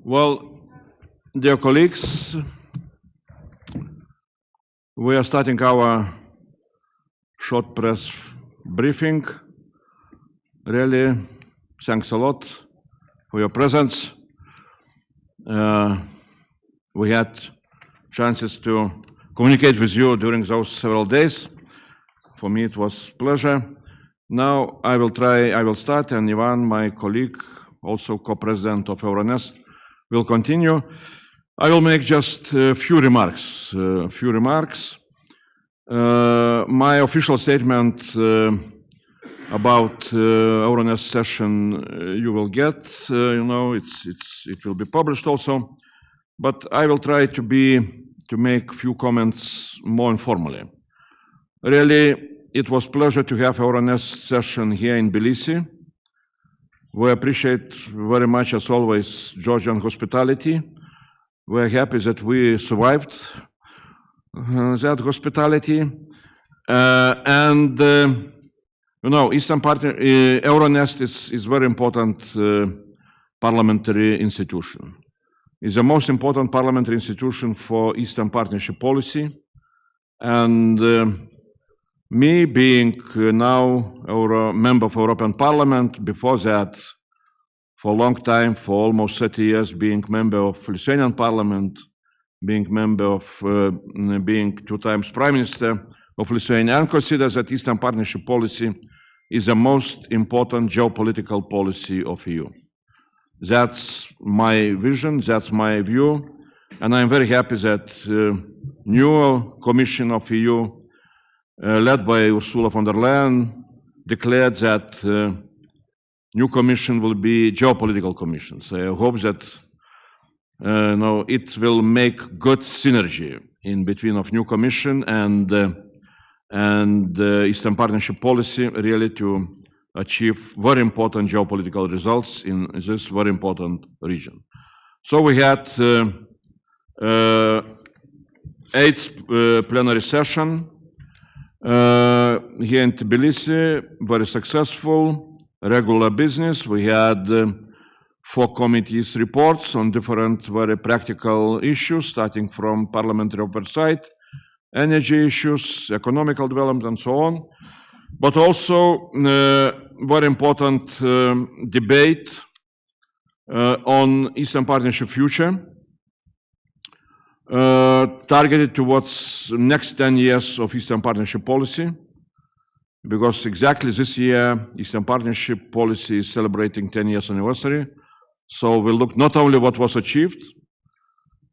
Well, dear colleagues, we are starting our short press briefing. Really, thanks a lot for your presence. We had chances to communicate with you during those several days. For me, it was a pleasure. Now I will start, and Ivan, my colleague, also co-president of Euronest, will continue. I will make just a few remarks. My official statement about Euronest session you will get. It will be published also, but I will try to make a few comments more informally. Really, it was a pleasure to have Euronest session here in Tbilisi. We appreciate very much, as always, Georgian hospitality. We're happy that we survived that hospitality. Eastern Partner, Euronest is very important parliamentary institution. It's the most important parliamentary institution for Eastern Partnership policy. And me being now a member of European Parliament, before that, for a long time, for almost 30 years, being member of Lithuanian Parliament, being two times Prime Minister of Lithuania, and consider that Eastern Partnership policy is the most important geopolitical policy of EU. That's my vision, that's my view, and I'm very happy that new Commission of EU, led by Ursula von der Leyen, declared that new Commission will be geopolitical Commission. So I hope that it will make good synergy in between of new Commission and Eastern Partnership policy, really to achieve very important geopolitical results in this very important region. So we had 8th plenary session here in Tbilisi, very successful, regular business. We had 4 committees reports on different very practical issues, starting from parliamentary oversight, energy issues, economical development, and so on. But also very important debate on Eastern Partnership future, targeted towards next 10 years of Eastern Partnership policy, because exactly this year, Eastern Partnership policy is celebrating 10 years anniversary. So we'll look not only what was achieved,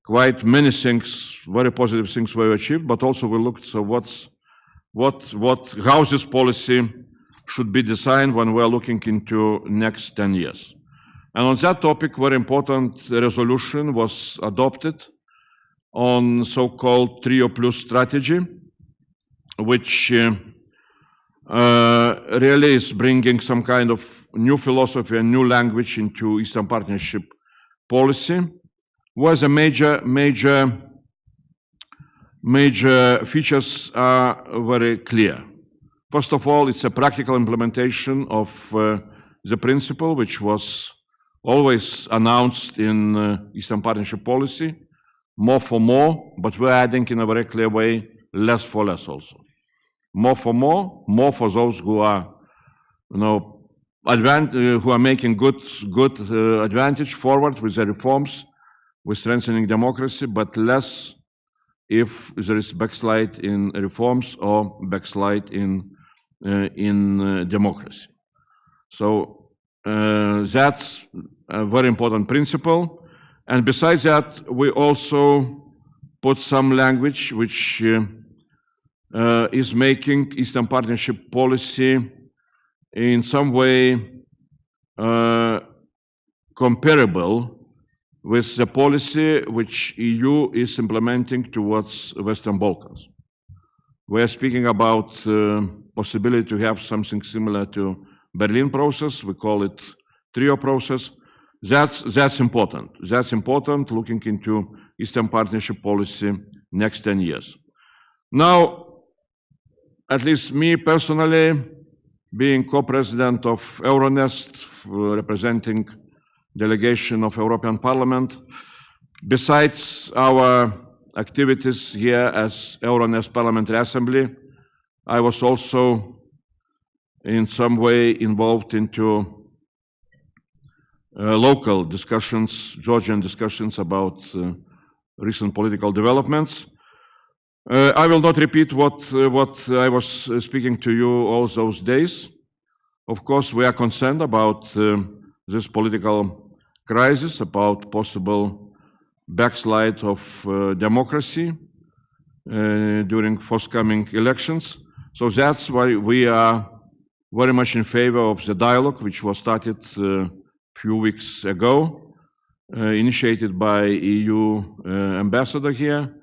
quite many things, very positive things were achieved, but also we'll look so how this policy should be designed when we're looking into next 10 years. And on that topic, very important resolution was adopted on so-called Trio Plus strategy, which really is bringing some kind of new philosophy and new language into Eastern Partnership policy, where the major features are very clear. First of all, it's a practical implementation of the principle which was always announced in Eastern Partnership policy, more for more, but we're adding in a very clear way, less for less also. More for those who are, who are making good advantage forward with the reforms, with strengthening democracy, but less if there is backslide in reforms or backslide in democracy. So that's a very important principle. And besides that, we also put some language which is making Eastern Partnership policy in some way comparable with the policy which EU is implementing towards Western Balkans. We are speaking about possibility to have something similar to Berlin process. We call it Trio process. That's important. That's important looking into Eastern Partnership policy next 10 years. Now, at least me personally, being co-president of Euronest, representing delegation of European Parliament. Besides our activities here as Euronest Parliamentary Assembly, I was also in some way involved into local discussions, Georgian discussions about recent political developments. I will not repeat what I was speaking to you all those days. Of course, we are concerned about this political crisis, about possible backslide of democracy during forthcoming elections. So that's why we are very much in favor of the dialogue, which was started a few weeks ago, initiated by EU ambassador here.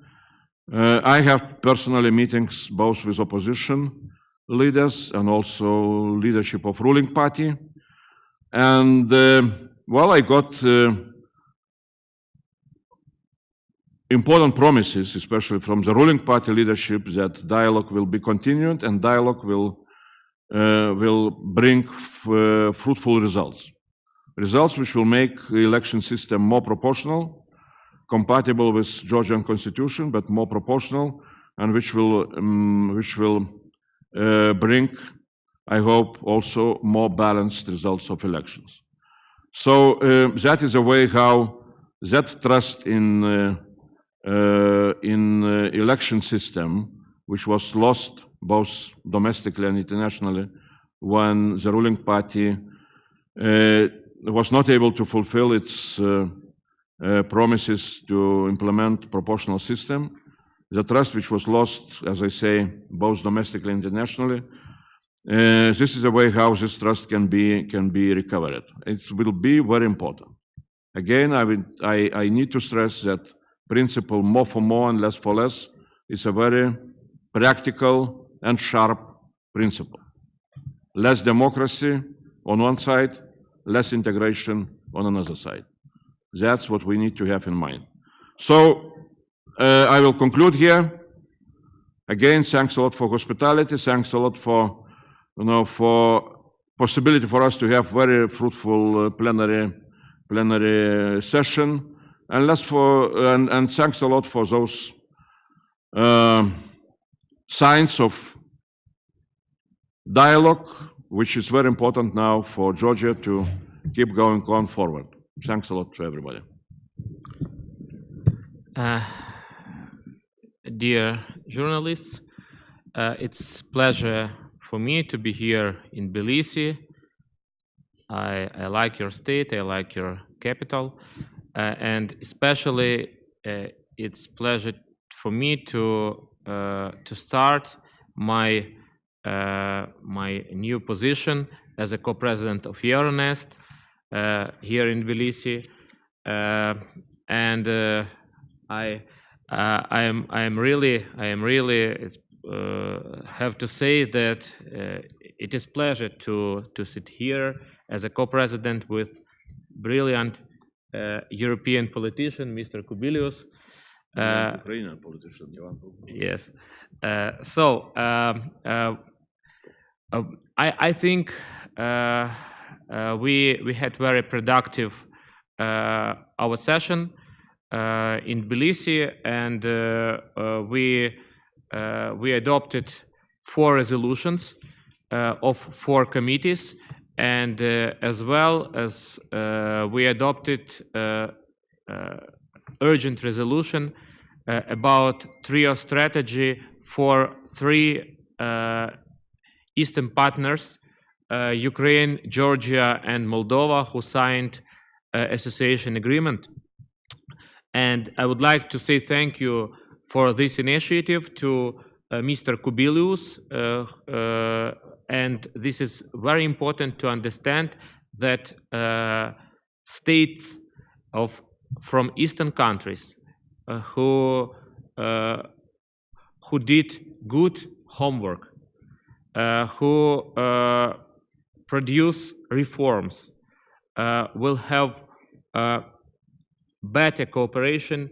I have personally meetings both with opposition leaders and also leadership of ruling party. And well, I got important promises, especially from the ruling party leadership, that dialogue will be continued and dialogue will bring fruitful results. Results which will make the election system more proportional, compatible with Georgian constitution, but more proportional, and which will bring, I hope, also more balanced results of elections. So that is a way how that trust in election system, which was lost both domestically and internationally, when the ruling party was not able to fulfill its promises to implement proportional system. The trust which was lost, as I say, both domestically and internationally, this is a way how this trust can be recovered. It will be very important. Again, I need to stress that principle more for more and less for less is a very practical and sharp principle. Less democracy on one side, less integration on another side. That's what we need to have in mind. So I will conclude here. Again, thanks a lot for hospitality. Thanks a lot for, for possibility for us to have very fruitful plenary session. And thanks a lot for those signs of dialogue, which is very important now for Georgia to keep going on forward. Thanks a lot to everybody. Dear journalists, it's a pleasure for me to be here in Tbilisi. I like your state, I like your capital, and especially it's a pleasure for me to start my new position as a co-president of Euronest here in Tbilisi, and I am really have to say that it is pleasure to sit here as a co-president with brilliant European politician, Mr. Kubilius. Ukrainian politician. Yes. So I think we had very productive our session in Tbilisi, and we adopted 4 resolutions of 4 committees, and as well as we adopted urgent resolution about trio strategy for 3 Eastern partners, Ukraine, Georgia, and Moldova, who signed association agreement. And I would like to say thank you for this initiative to Mr. Kubilius, and this is very important to understand that states from Eastern countries who did good homework, who produce reforms, will have better cooperation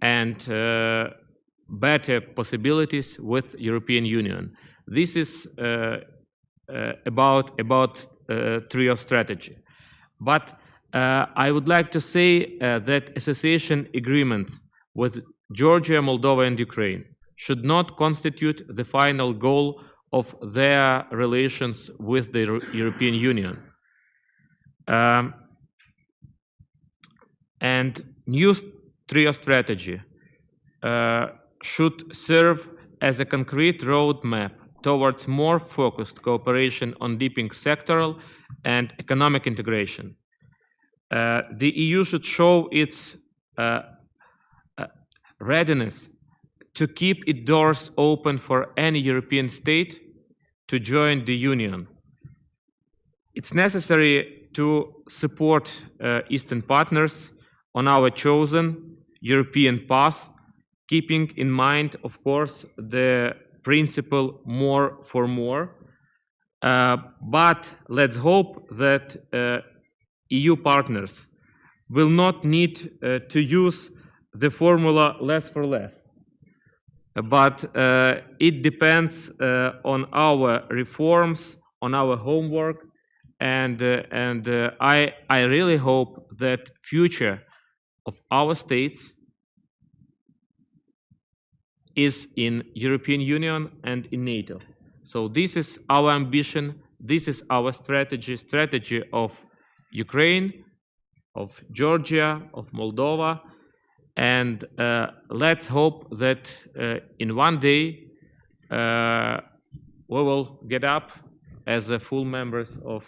and better possibilities with European Union. This is about trio strategy. But I would like to say that association agreement with Georgia, Moldova, and Ukraine should not constitute the final goal of their relations with the European Union. And new trio strategy should serve as a concrete roadmap towards more focused cooperation on deepening sectoral and economic integration. The EU should show its readiness to keep its doors open for any European state to join the Union. It's necessary to support Eastern partners on our chosen European path, keeping in mind, of course, the principle more for more. But let's hope that EU partners will not need to use the formula less for less. But it depends on our reforms, on our homework, and I really hope that future of our states is in European Union and in NATO. So this is our ambition, this is our strategy of Ukraine, of Georgia, of Moldova, and let's hope that in one day we will get up as full members of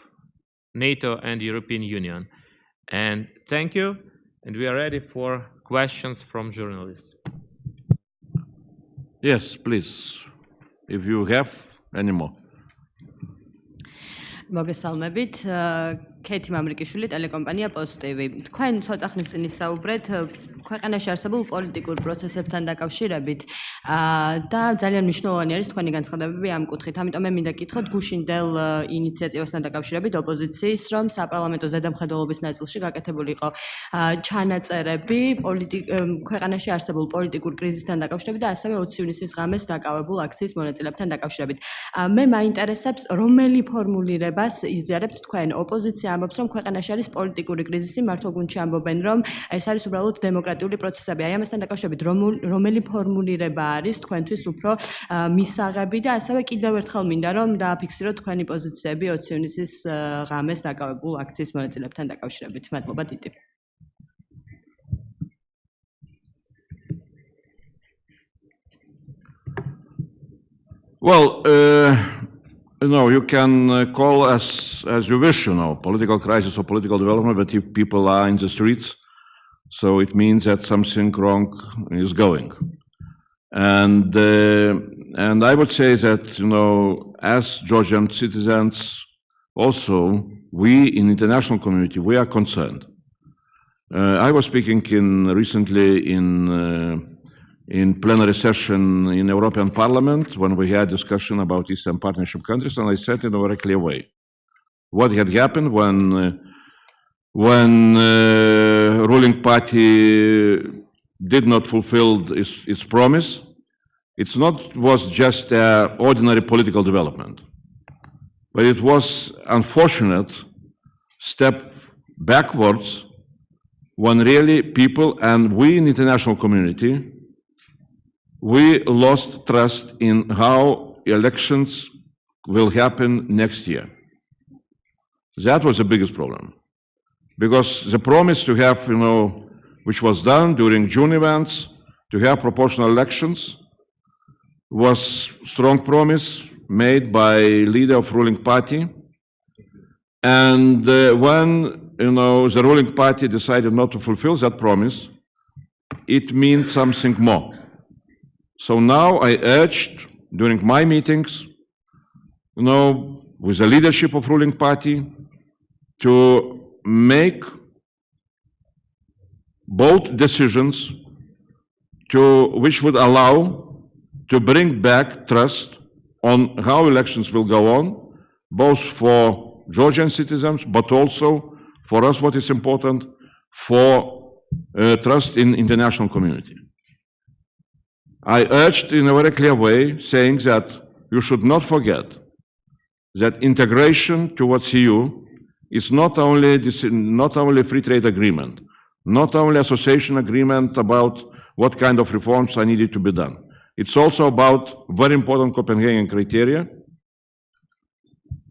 NATO and European Union. And thank you, and we are ready for questions from journalists. Yes, please, if you have any more. მოგესალმებით. ქეთი მამრიკიშვილი, ტელეკომპანია პოსტივი. თქვენ ცოტა ხნის წინ ისაუბრეთ ქვეყანაში არსებულ პოლიტიკურ პროცესებთან დაკავშირებით და ძალიან მნიშვნელოვანი არის თქვენი განცხადებები ამ კუთხით. ამიტომ მე მინდა გითხოთ გუშინდელ ინიციატივასთან დაკავშირებით ოპოზიციის, რომ საპარლამენტო ზედამხედველობის ნაწილში გაკეთებული იყო ჩანაწერები ქვეყანაში არსებულ პოლიტიკურ კრიზისთან დაკავშირებით და ასევე 20 ივნისის ღამეს დაკავებულ აქციის მონაწილეებთან დაკავშირებით. მე მაინტერესებს, რომელი ფორმულირებას იზიარებთ თქვენ? ოპოზიცია ამბობს, რომ ქვეყანაში არის პოლიტიკური კრიზისი, მართლგუნდში ამბობენ, რომ ეს არის უბრალოდ დემოკრატიული პროცესები. აი ამასთან დაკავშირებით რომელი ფორმულირება არის თქვენთვის უფრო მისაღები და ასევე კიდევ ერთხელ მინდა რომ დააფიქსიროთ თქვენი პოზიციები 20 ივნისის ღამეს დაკავებულ აქციის მონაწილეებთან დაკავშირებით. მადლობა დიდი. Well, you can call as you wish, political crisis or political development, but if people are in the streets, so it means that something wrong is going. And I would say that, as Georgian citizens, also, we in the international community, we are concerned. I was speaking recently in plenary session in European Parliament when we had discussion about Eastern Partnership countries, and I said in a very clear way what had happened when ruling party did not fulfill its promise. Was just an ordinary political development, but it was unfortunate step backwards when really people and we in the international community, we lost trust in how elections will happen next year. That was the biggest problem. Because the promise to have, which was done during June events, to have proportional elections, was strong promise made by leader of ruling party. And when, the ruling party decided not to fulfill that promise, it means something more. So now I urged during my meetings, with the leadership of ruling party, to make bold decisions which would allow to bring back trust on how elections will go on, both for Georgian citizens, but also for us what is important, for trust in international community. I urged in a very clear way, saying that you should not forget that integration towards EU It's not only free trade agreement, not only association agreement about what kind of reforms are needed to be done. It's also about very important Copenhagen criteria.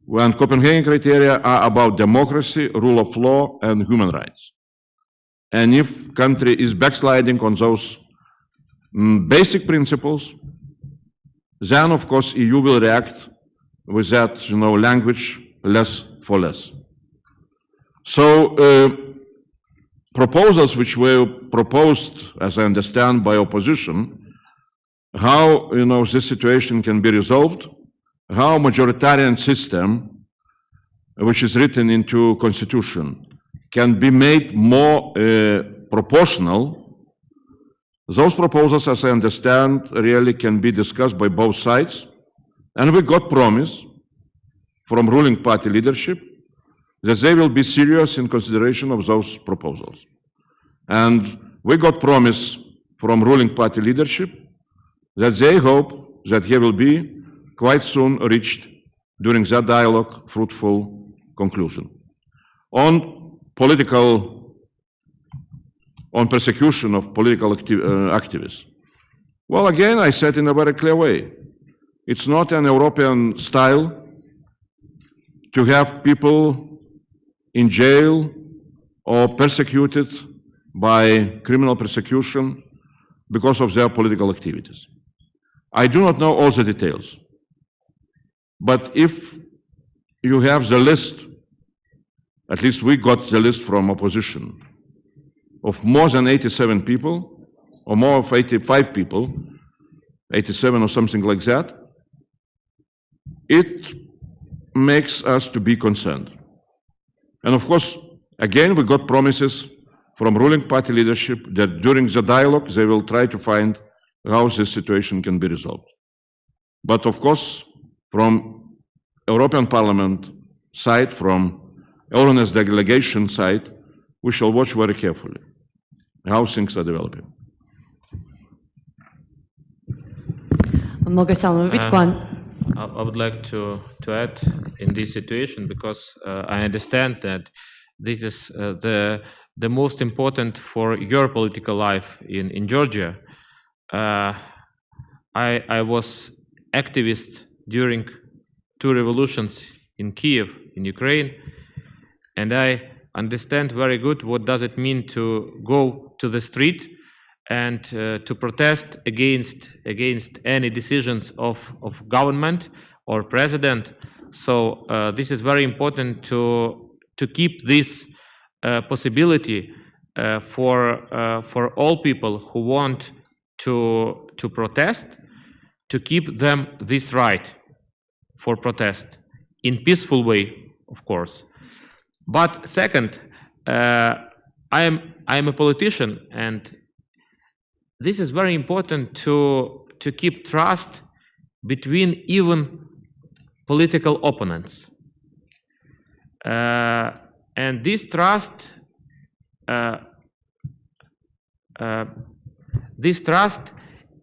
When Copenhagen criteria are about democracy, rule of law, and human rights. And if country is backsliding on those basic principles, then of course EU will react with that, language, less for less. So proposals which were proposed, as I understand, by opposition, how this situation can be resolved, how majoritarian system, which is written into constitution, can be made more proportional. Those proposals, as I understand, really can be discussed by both sides. And we got promise from ruling party leadership that they will be serious in consideration of those proposals. And we got promise from ruling party leadership that they hope that he will be quite soon reached during that dialogue fruitful conclusion. On persecution of political activists. Well, again, I said in a very clear way, it's not an European style to have people in jail or persecuted by criminal persecution because of their political activities. I do not know all the details, but if you have the list, at least we got the list from opposition, of more than 87 people, or more of 85 people, 87 or something like that, it makes us to be concerned. And of course, again, we got promises from ruling party leadership that during the dialogue, they will try to find how this situation can be resolved. But of course, from European Parliament side, from Euronest delegation side, we shall watch very carefully how things are developing. I would like to add in this situation, because I understand that this is the most important for your political life in Georgia. I was activist during 2 revolutions in Kiev, in Ukraine, and I understand very good what does it mean to go to the street and to protest against any decisions of government or president. So this is very important to keep this possibility for all people who want to protest, to keep them this right for protest in peaceful way, of course. But second, I am a politician, and this is very important to keep trust between even political opponents. And this trust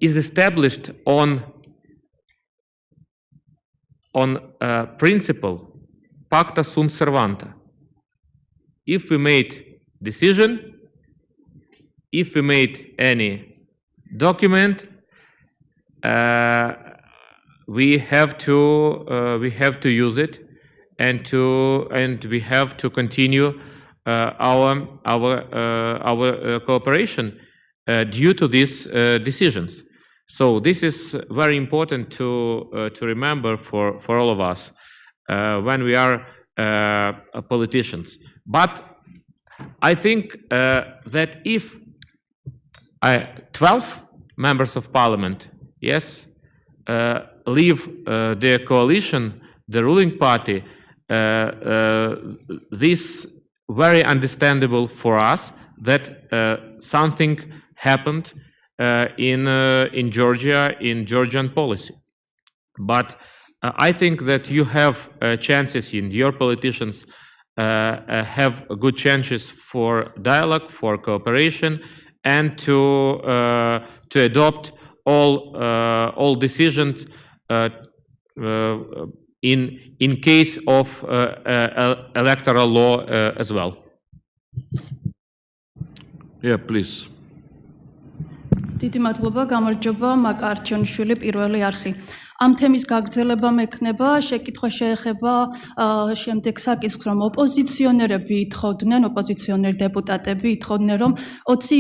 is established on principle pacta sunt servanda. If we made decision, if we made any document, we have to use it, and we have to continue our cooperation due to these decisions. So this is very important to remember for all of us when we are politicians. But I think that if 12 members of parliament, yes, leave the coalition, the ruling party, this very understandable for us that something happened in Georgia, in Georgian policy. But I think that you have chances, in your politicians have good chances for dialogue, for cooperation, and to adopt all decisions in case of electoral law as well. Yeah, please. დიდი მადლობა, გამარჯობა, მაკარჩონიშვილი პირველი არხი. Ამ თემის გაგრძელება მექნება, შეკითხვა შეეხება შემდეგ საკითხს, რომ ოპოზიციონერები ითხოვდნენ, ოპოზიციონერ დეპუტატები ითხოვდნენ, რომ 20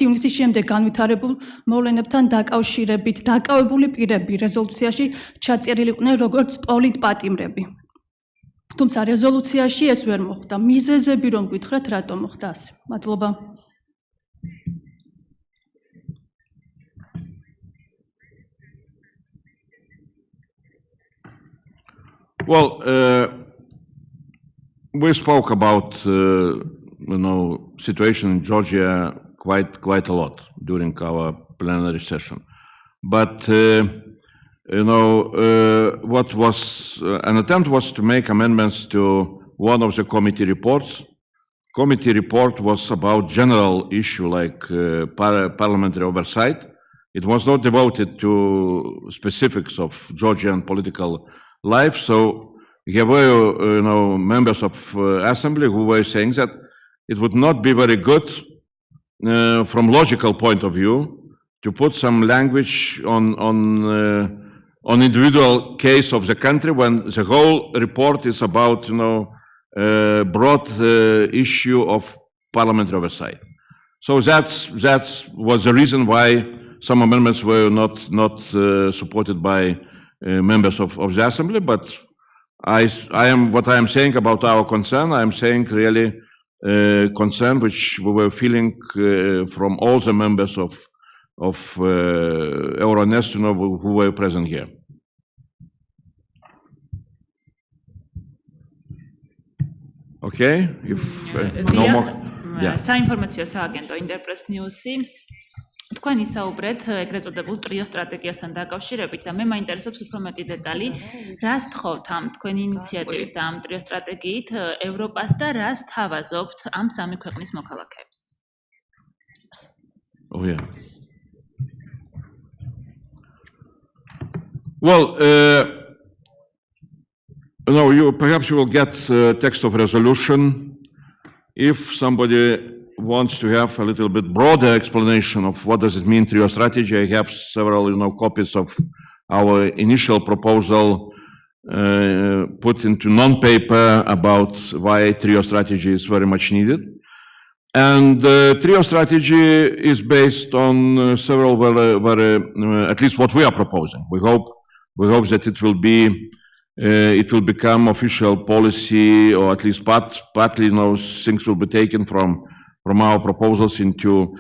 ივნისის შემდეგ განვითარებულ მოვლენებთან დაკავშირებით დაკავებული პირები რეზოლუციაში ჩაწერილიყვნენ როგორც პოლიტპატიმრები. თუმცა რეზოლუციაში ეს ვერ მოხდა. მიზეზები რომ გითხრათ, რატომ მოხდა ასე? მადლობა. Well, we spoke about situation in Georgia quite a lot during our plenary session, but what was an attempt was to make amendments to one of the committee reports. Committee report was about general issue like parliamentary oversight. It was not devoted to specifics of Georgian political life. So there were, members of assembly who were saying that it would not be very good from logical point of view to put some language on individual case of the country when the whole report is about, broad issue of parliamentary oversight. So that was the reason why some amendments were not supported by members of the assembly, but what I am saying about our concern, I am saying really concern which we were feeling from all the members of Euronest, who were present here. Okay, if no more, yeah. საინფორმაციო სააგენტო Interpress News-ი თქვენ ისაუბრეთ ეგრეთ წოდებულ ტრიო სტრატეგიასთან დაკავშირებით და მე მაინტერესებს უფრო მეტი დეტალი, რას თხოვთ ამ თქვენი ინიციატივით და ამ ტრიო სტრატეგიით ევროპას და რას თავაზობთ ამ სამი ქვეყნის მოქალაქეებს? Oh yeah. Well, perhaps you will get text of resolution. If somebody wants to have a little bit broader explanation of what does it mean trio strategy, I have several copies of our initial proposal put into non-paper about why trio strategy is very much needed. And trio strategy is based on several very at least what we are proposing. We hope that it will become official policy, or at least partly things will be taken from our proposals into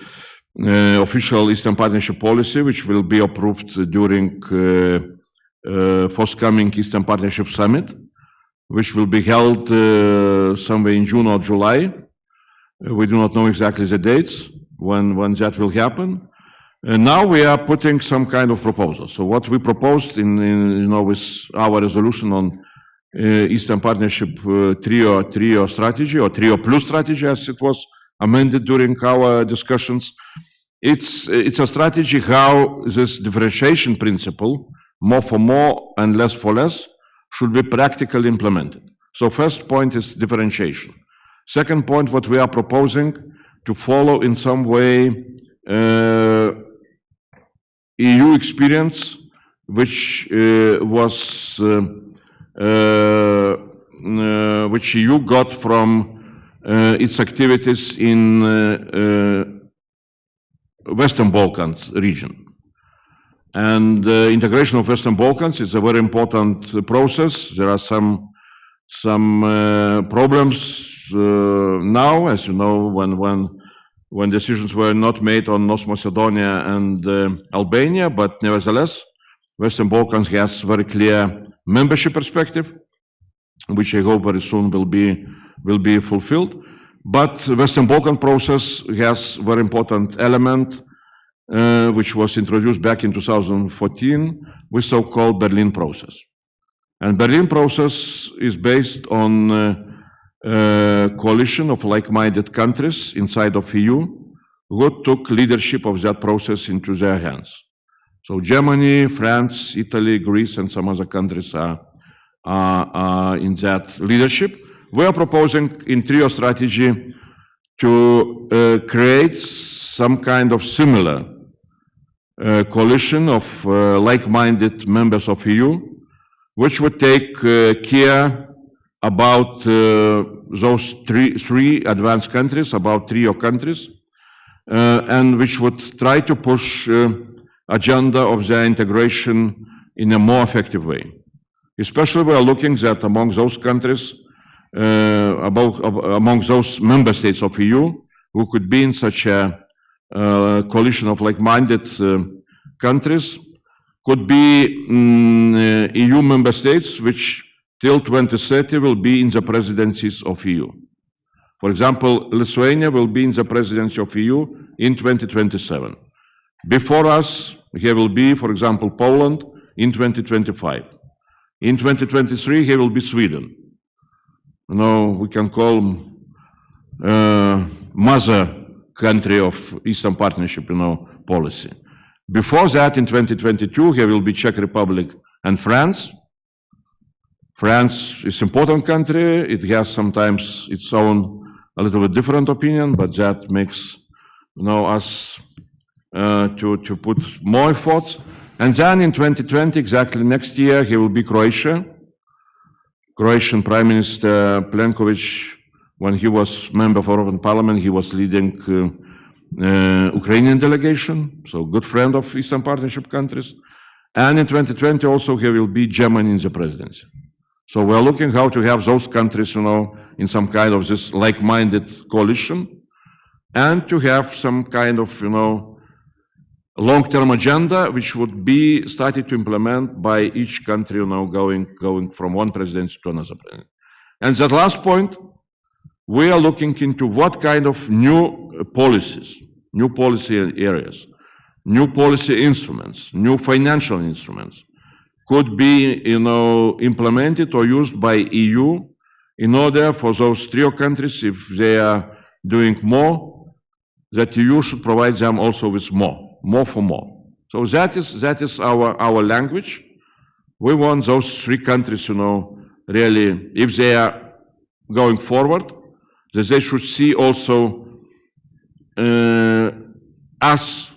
official Eastern Partnership policy, which will be approved during forthcoming Eastern Partnership Summit, which will be held somewhere in June or July. We do not know exactly the dates when that will happen. Now we are putting some kind of proposal. So what we proposed with our resolution on Eastern Partnership trio strategy, or trio plus strategy as it was amended during our discussions, it's a strategy how this differentiation principle, more for more and less for less, should be practically implemented. So first point is differentiation. Second point, what we are proposing to follow in some way EU experience, which which EU got from its activities in Western Balkans region. And integration of Western Balkans is a very important process. There are some problems now, as you know, when decisions were not made on North Macedonia and Albania, but nevertheless, Western Balkans has very clear membership perspective, which I hope very soon will be fulfilled. But Western Balkan process has very important element, which was introduced back in 2014, with so-called Berlin process. And Berlin process is based on coalition of like-minded countries inside of EU who took leadership of that process into their hands. So Germany, France, Italy, Greece, and some other countries are in that leadership. We are proposing in trio strategy to create some kind of similar coalition of like-minded members of EU, which would take care about those three advanced countries, about trio countries, and which would try to push agenda of their integration in a more effective way. Especially we are looking that among those countries, among those member states of EU, who could be in such a coalition of like-minded countries, could be EU member states which till 2030 will be in the presidencies of EU. For example, Lithuania will be in the presidency of EU in 2027. Before us, here will be, for example, Poland in 2025. In 2023, here will be Sweden. You know, we can call mother country of Eastern Partnership, policy. Before that, in 2022, here will be Czech Republic and France. France is an important country. It has sometimes its own, a little bit different opinion, but that makes us to put more efforts. And then in 2020, exactly next year, here will be Croatia. Croatian Prime Minister Plenković, when he was member of European Parliament, he was leading Ukrainian delegation, so good friend of Eastern Partnership countries. And in 2020 also here will be Germany in the presidency. So we're looking how to have those countries, in some kind of this like-minded coalition, and to have some kind of, long-term agenda which would be started to implement by each country, going from one presidency to another presidency. And that last point, we are looking into what kind of new policies, new policy areas, new policy instruments, new financial instruments could be, implemented or used by EU in order for those trio countries, if they are doing more, that EU should provide them also with more for more. So that is our language. We want those three countries, really, if they are going forward, that they should see also us,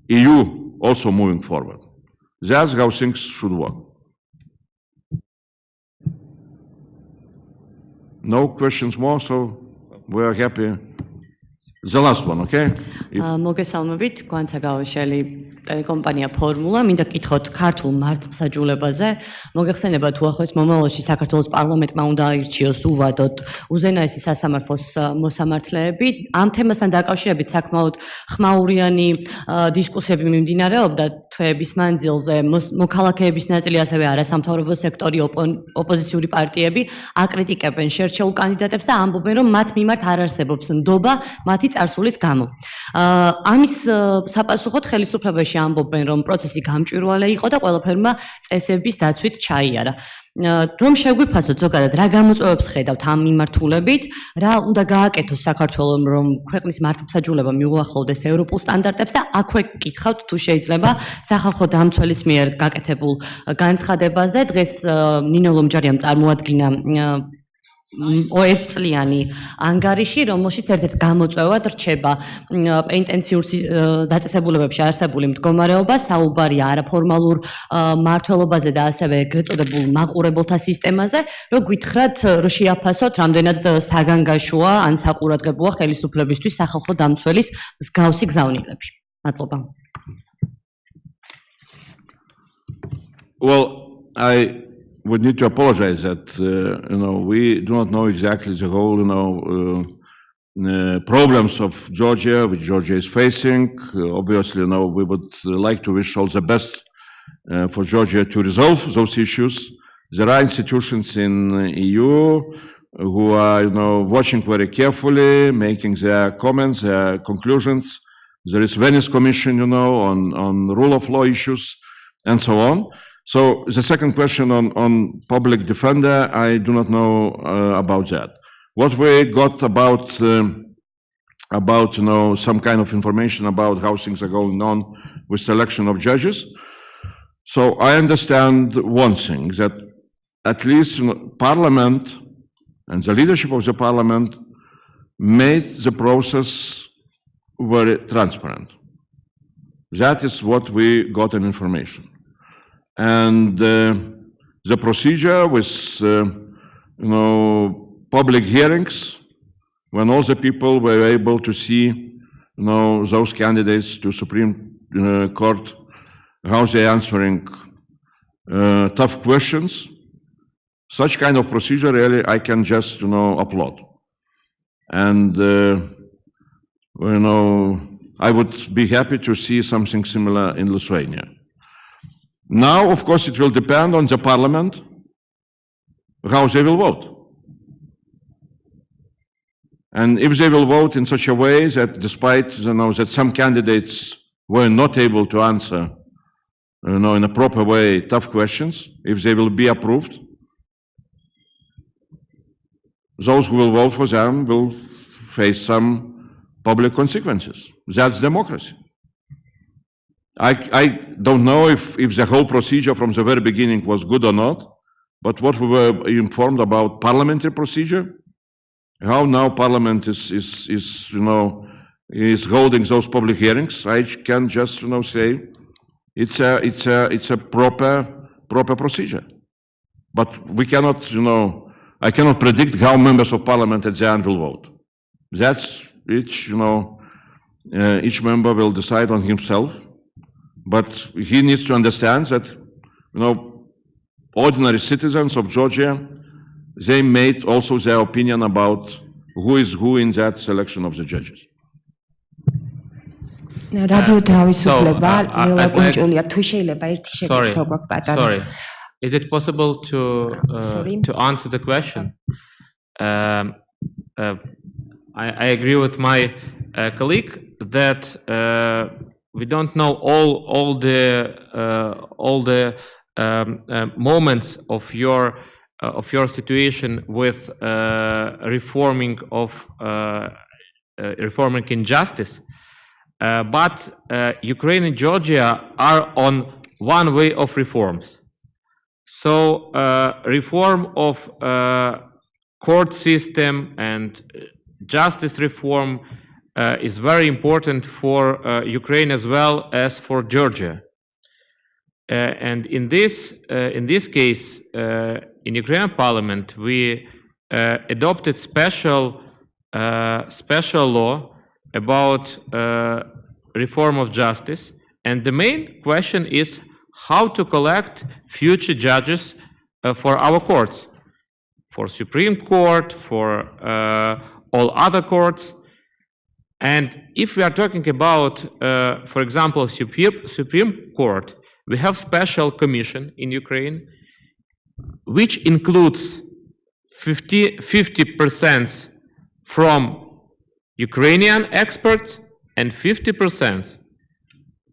EU, also moving forward. That's how things should work. No questions more, so we are happy. The last one, okay? მოგესალმებით, გვანცაგავაშელი ტელეკომპანია ფორმულა, მინდა გკითხოთ ქართულ მართლმსაჯულებაზე. მოგეხსენება თუ ახლოს მომავალში საქართველოს პარლამენტმა უნდა აირჩიოს უვადოდ უზენაესი სასამართლოს მოსამართლეები. ამ თემასთან დაკავშირებით საკმაოდ ხმაურიანი დისკუსიები მიმდინარეობდა თვეების მანძილზე. მოქალაქეების ნაწილი, ასევე არასამთავრობო სექტორი, ოპოზიციური პარტიები აკრიტიკებენ შერჩეულ კანდიდატებს და ამბობენ, რომ მათ მიმართ არ არსებობს ნდობა მათი წარსულის გამო. ამის საპასუხოდ ხელისუფლებაში ამბობენ, რომ პროცესი გამჭვირვალე იყო და ყველაფერმა წესების დაცვით ჩაიარა. რომ შეგვიფასოთ ზოგადად რა გამოწვევებს ხედავთ ამ მიმართულებით, რა უნდა გააკეთოს საქართველოს, რომ ქვეყნის მართლმსაჯულება მიუახლოვდეს ევროპულ სტანდარტებს და აქვე გკითხავთ თუ შეიძლება სახალხო დამცველის მიერ გაკეთებულ განცხადებაზე. დღეს ნინო ლომჯარიამ წარმოადგინა ერთწლიანი ანგარიში, რომელშიც ერთ-ერთ გამოწვევად რჩება პენტენციურ დაწესებულებებში არსებული მდგომარეობა, საუბარია არაფორმალურ მმართველობაზე და ასევე ეგრეთ წოდებულ მაყურებელთა სისტემაზე, რომ გითხრათ, რომ შეაფასოთ, რამდენად საგანგაშოა ან საყურადღებოა ხელისუფლებისთვის სახალხო დამცველის მსგავსი გზავნილები. მადლობა. Well, I would need to apologize that we do not know exactly the whole problems of Georgia, which Georgia is facing. Obviously, we would like to wish all the best for Georgia to resolve those issues. There are institutions in EU who are watching very carefully, making their comments, their conclusions. There is Venice Commission, on rule of law issues and so on. So the second question on public defender, I do not know about that. What we got about about, some kind of information about how things are going on with selection of judges. So I understand one thing, that at least Parliament and the leadership of the Parliament made the process very transparent. That is what we got in information. And the procedure with, public hearings, when all the people were able to see, those candidates to Supreme Court, how they're answering tough questions, such kind of procedure, really, I can just, applaud. And, I would be happy to see something similar in Lithuania. Now, of course, it will depend on the Parliament, how they will vote. And if they will vote in such a way that despite, that some candidates were not able to answer, in a proper way, tough questions, if they will be approved, those who will vote for them will face some public consequences. That's democracy. I don't know if the whole procedure from the very beginning was good or not, but what we were informed about parliamentary procedure, how now Parliament is holding those public hearings, I can just say it's a proper procedure. But we cannot I cannot predict how members of Parliament at the end will vote. That's each member will decide on himself, but he needs to understand that ordinary citizens of Georgia, they made also their opinion about who is who in that selection of the judges. Sorry. Is it possible to answer the question? I agree with my colleague that we don't know all the moments of your situation with reforming injustice, but Ukraine and Georgia are on one way of reforms. So reform of court system and justice reform is very important for Ukraine as well as for Georgia. And in this case, in Ukrainian Parliament, we adopted special law about reform of justice, and the main question is how to collect future judges for our courts, for Supreme Court, for all other courts. And if we are talking about, for example, Supreme Court, we have special commission in Ukraine, which includes 50% from Ukrainian experts and 50%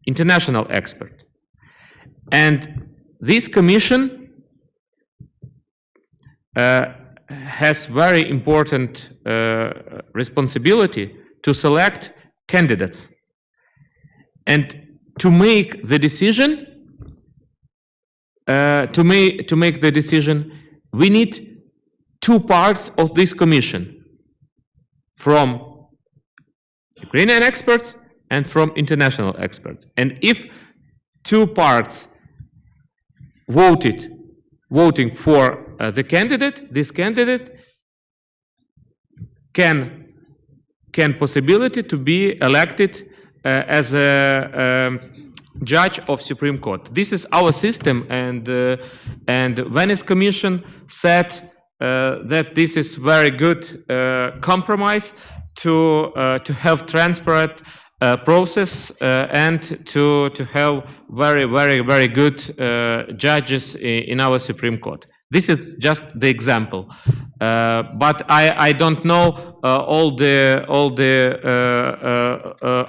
international experts. And this commission has very important responsibility to select candidates. And to make the decision, we need two parts of this commission, from Ukrainian experts and from international experts. And if two parts voting for the candidate, this candidate can possibility to be elected as a judge of Supreme Court. This is our system, and Venice Commission said that this is very good compromise to have transparent process and to have very good judges in our Supreme Court. This is just the example, but I don't know all the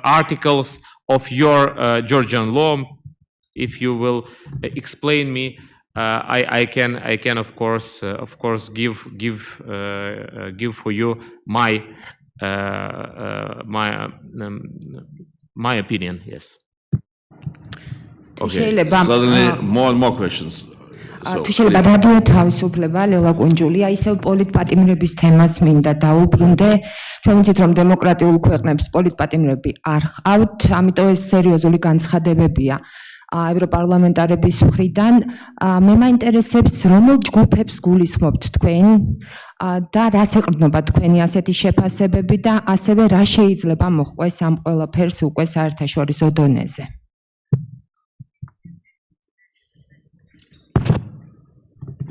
articles of your Georgian law. If you will explain me, I can of course give for you my my opinion. Yes. Okay. Suddenly more and more questions. თუ შეიძლება რადიო თავისუფლება ლელა კუნჯულია ისევ პოლიტპატიმრების თემას მინდა დაუბრუნდე. ჩვენ ვიცით რომ დემოკრატიულ ქვეყნებს პოლიტპატიმრები არ ჰყავთ, ამიტომ ეს სერიოზული განცხადებებია ევროპარლამენტარების მხრიდან. მე მაინტერესებს რომელ ჯგუფებს გულისხმობთ თქვენ და რას ეყრდნობა თქვენი ასეთი შეფასებები და ასევე რა შეიძლება მოხდეს ამ ყველაფერს უკვე საერთაშორისო დონეზე.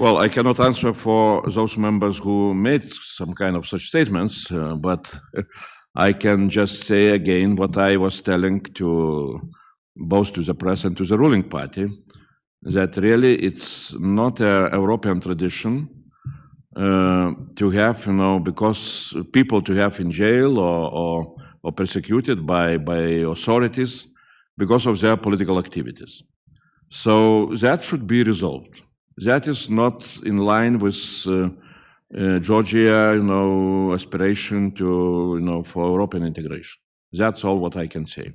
Well, I cannot answer for those members who made some kind of such statements, but I can just say again what I was telling to both to the press and to the ruling party, that really it's not a European tradition to have, because people to have in jail or persecuted by authorities because of their political activities. So that should be resolved. That is not in line with Georgia, aspiration to, for European integration. That's all what I can say.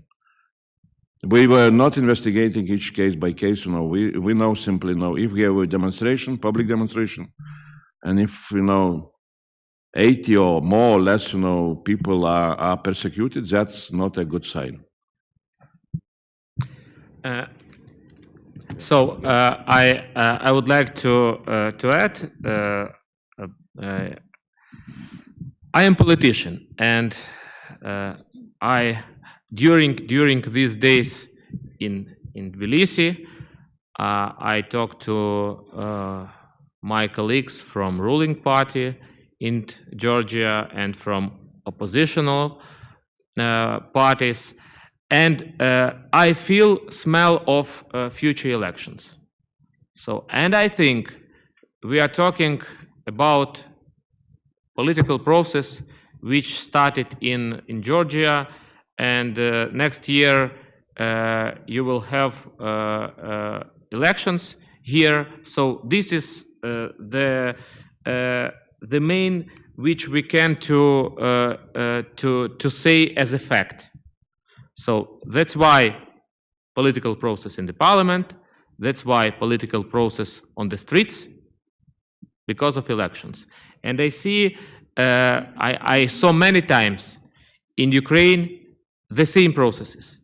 We were not investigating each case by case. We know simply, if we have a demonstration, public demonstration, and if 80 or more or less, people are persecuted, that's not a good sign. So I would like to add. I am a politician, and during these days in Tbilisi, I talked to my colleagues from ruling party in Georgia and from oppositional parties. And I feel smell of future elections. And I think we are talking about political process which started in Georgia, and next year you will have elections here. So this is the main which we can to say as a fact. So that's why political process in the parliament, that's why political process on the streets, because of elections. And I see, I saw many times in Ukraine the same processes.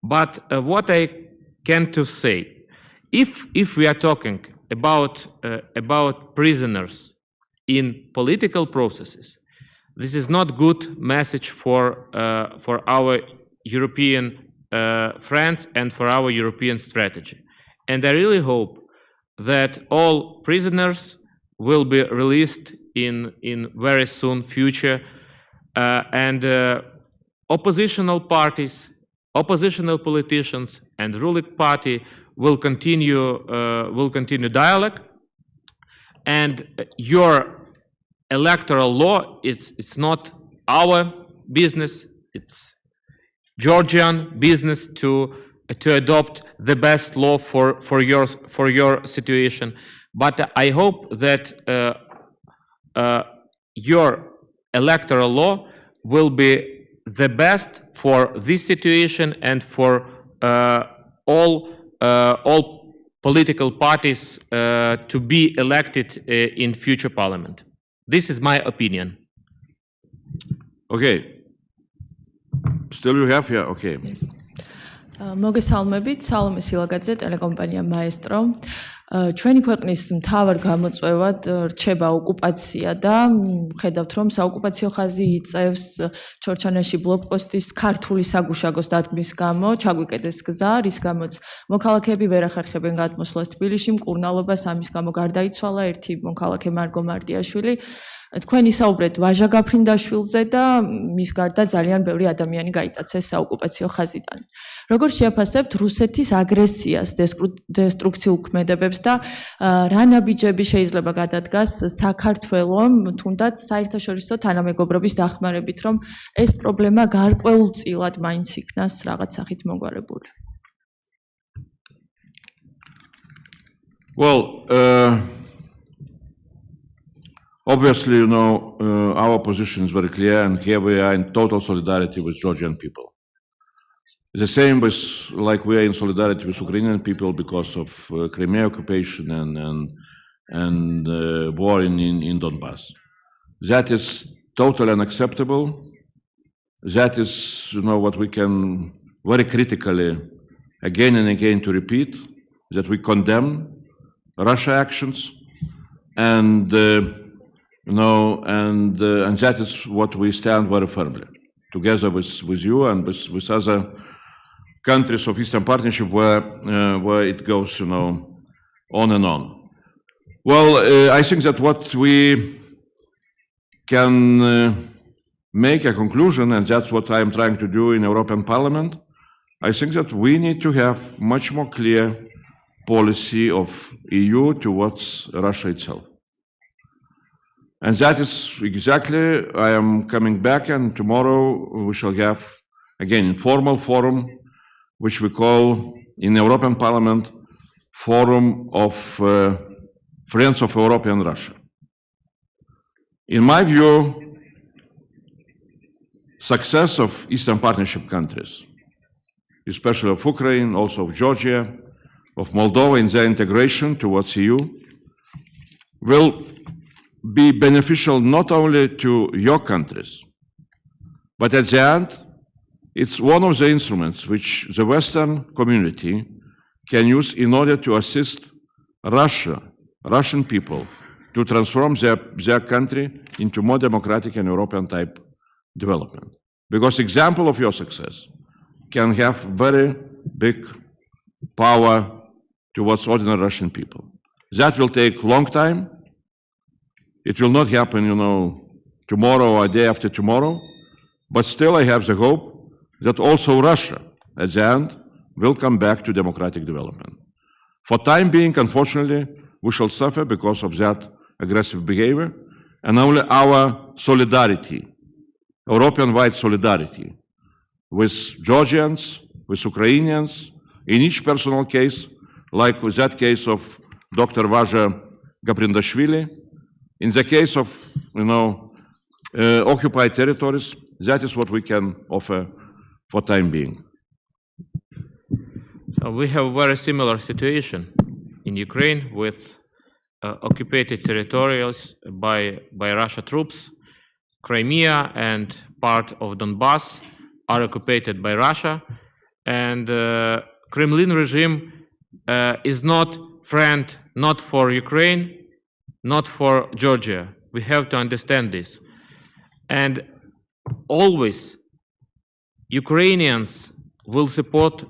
But what I can to say, if we are talking about prisoners in political processes, this is not good message for our European friends and for our European strategy. And I really hope that all prisoners will be released in very soon future, and oppositional parties, oppositional politicians, and ruling party will continue dialogue. And your electoral law, it's not our business, it's Georgian business to adopt the best law for your situation. But I hope that your electoral law will be the best for this situation and for all political parties to be elected in future parliament. This is my opinion. Okay. Still you have here? Okay. Yes. მოგესალმებით, სალომე სილაგაძე, ტელეკომპანია მაესტრო. ჩვენი ქვეყნის მთავარ გამოწვევად რჩება ოკუპაცია და ხედავთ რომ საოკუპაციო ხაზი იწევს ჩორჩანაში ბლოკპოსტის ქართული საგუშაგოს დადგმის გამო, ჩაგვიკეტეს გზა, რის გამოც მოქალაქეები ვერ ახერხებენ გადმოსვლას თბილისში, მკურნალობას ამის გამო გარდაიცვალა ერთი მოქალაქე მარგო მარტიაშვილი. თქვენ ისაუბრეთ ვაჟა გაფრინდაშვილზე და მის გარდა ძალიან ბევრი ადამიანი გაიტაცეს საოკუპაციო ხაზიდან. როგორ შეაფასებთ რუსეთის აგრესიას, დესტრუქციულ ქმედებებს და რა ნაბიჯები შეიძლება გადადგას საქართველომ, თუნდაც საერთაშორისო თანამეგობრობის დახმარებით, რომ ეს პრობლემა გარკვეულწილად მაინც იქნას რაღაც სახით მოგვარებული? Well, Obviously, our position is very clear, and here we are in total solidarity with Georgian people. The same with, like we are in solidarity with Ukrainian people because of Crimea occupation and war in Donbass. That is totally unacceptable. That is, what we can very critically again and again to repeat, that we condemn Russia actions, and that is what we stand very firmly, together with you and with other countries of Eastern Partnership where it goes, on and on. Well, I think that what we can make a conclusion, and that's what I am trying to do in European Parliament, I think that we need to have much more clear policy of EU towards Russia itself. And that is exactly, I am coming back, and tomorrow we shall have, again, informal forum, which we call in European Parliament, Forum of Friends of Europe and Russia. In my view, success of Eastern Partnership countries, especially of Ukraine, also of Georgia, of Moldova in their integration towards EU, will be beneficial not only to your countries, but at the end, it's one of the instruments which the Western community can use in order to assist Russian people to transform their country into more democratic and European type development. Because example of your success can have very big power towards ordinary Russian people. That will take long time. It will not happen, tomorrow or day after tomorrow, but still I have the hope that also Russia, at the end, will come back to democratic development. For time being, unfortunately, we shall suffer because of that aggressive behavior, and only our solidarity, European-wide solidarity, with Georgians, with Ukrainians, in each personal case, like with that case of Dr. Vaja Gaprindashvili, in the case of, occupied territories, that is what we can offer for time being. We have a very similar situation in Ukraine with occupied territories by Russia troops. Crimea and part of Donbass are occupied by Russia, and Kremlin regime is not friend, not for Ukraine, not for Georgia. We have to understand this. And always Ukrainians will support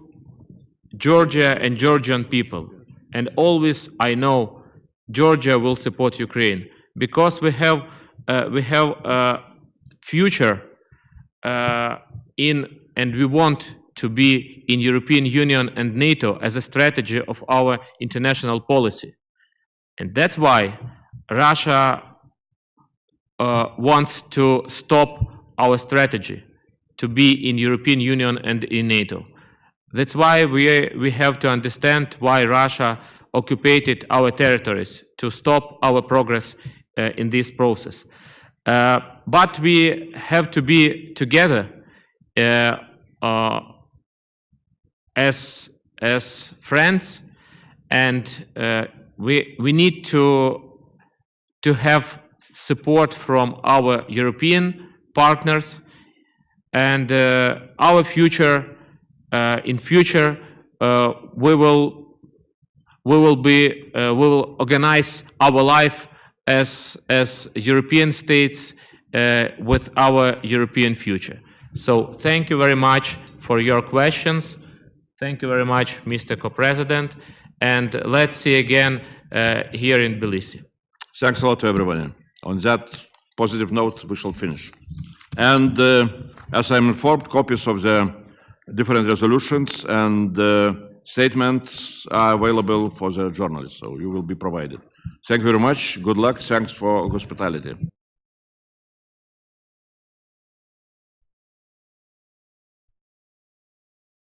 Georgia and Georgian people. And always I know Georgia will support Ukraine, because we have a future and we want to be in European Union and NATO as a strategy of our international policy. And that's why Russia wants to stop our strategy to be in European Union and in NATO. That's why we have to understand why Russia occupied our territories, to stop our progress in this process. But we have to be together as friends, and we need to have support from our European partners, and our future. In future, we will organize our life as European states with our European future. So thank you very much for your questions. Thank you very much, Mr. Co-President, and let's see again here in Tbilisi. Thanks a lot to everybody. On that positive note, we shall finish. And as I'm informed, copies of the different resolutions and statements are available for the journalists, so you will be provided. Thank you very much. Good luck. Thanks for hospitality.